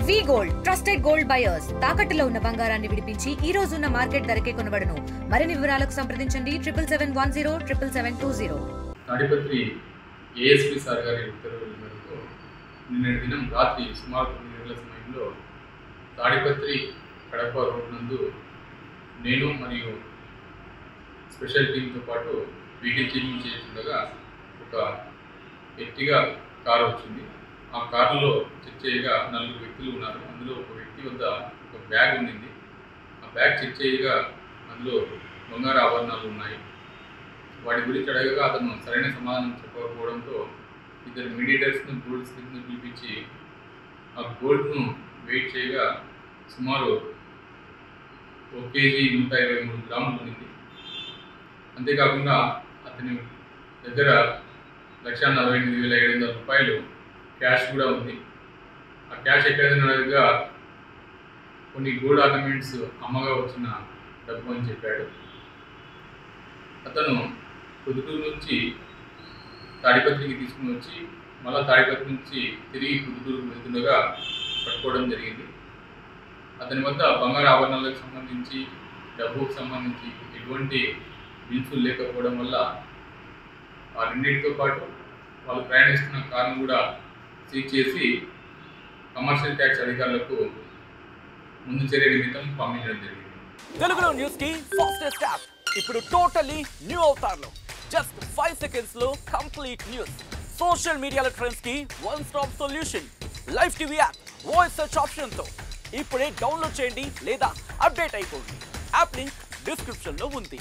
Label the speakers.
Speaker 1: వి gold trusted gold buyers తాకట్టులో ఉన్న బంగారాన్ని విడిపించి ఈ రోజు ఉన్న మార్కెట్ ధరకే కొనబడును. మరిన్ని వివరాలకు సంప్రదించండి 7710
Speaker 2: తాడిపత్రి ఏఎస్పీ సార్ గారి ఉత్తర్వుల మేరకు నిన్నటి దినం రాత్రి సుమారు 9 గంటల సమయంలో తాడిపత్రి కడప రోడ్ నందు నేను మరియు స్పెషల్ టీంతో పాటు వెహికల్ చెకింగ్ చేస్తుండగా ఒక ఎర్టిగా కారు వచ్చింది. ఆ కారులో చెక్ చేయగా 4 వ్యక్తులు ఉన్నారు. అందులో ఒక వ్యక్తి వద్ద ఒక బ్యాగ్ ఉండింది. ఆ బ్యాగ్ చెక్ చేయగా అందులో బంగారు ఆభరణాలు ఉన్నాయి. వాటి గురించి అడగగా అతను సరైన సమాధానం చెప్పకపోవడంతో ఇద్దరు మీడియేటర్స్ను గోల్డ్ స్మిత్ను పిలిపించి ఆ గోల్డ్ను వెయిట్ చేయగా సుమారు 1 కేజీ 123 గ్రాములు ఉంది. అంతేకాకుండా అతని దగ్గర 1,48,700 రూపాయలు క్యాష్ కూడా ఉంది. ఆ క్యాష్ ఎక్కడగా కొన్ని గోల్డ్ ఆర్నమెంట్స్ అమ్మగా వచ్చిన డబ్బు అని చెప్పాడు. అతను పొద్దుటూరు నుంచి తాడిపత్రికి తీసుకుని వచ్చి మళ్ళీ తాడిపత్రి నుంచి తిరిగి పొద్దుటూరుకు వెళ్తుండగా పట్టుకోవడం జరిగింది. అతని వద్ద బంగారు ఆభరణాలకు సంబంధించి డబ్బుకు సంబంధించి ఎటువంటి బిల్స్ లేకపోవడం వల్ల ఆ రెండింటితో పాటు వాళ్ళు ప్రయాణిస్తున్న కారును కూడా సీజ్ చేసి కమర్షియల్ ట్యాక్స్ అధికారులకు ముందు చర్య నిమిత్తం పంపించడం జరిగింది.
Speaker 3: తెలుగులో న్యూస్ కి ఫాస్టెస్ట్ యాప్ ఇప్పుడు టోటల్లీ న్యూ అవతార్లో జస్ట్ 5 seconds లో కంప్లీట్ న్యూస్. సోషల్ మీడియాలో ట్రెండ్స్ కి one stop solution. Live TV app voice search option తో ఇప్పుడే డౌన్లోడ్ చేయండి లేదా అప్డేట్ అయిపోండి. యాప్ లింక్ డిస్క్రిప్షన్ లో ఉంది.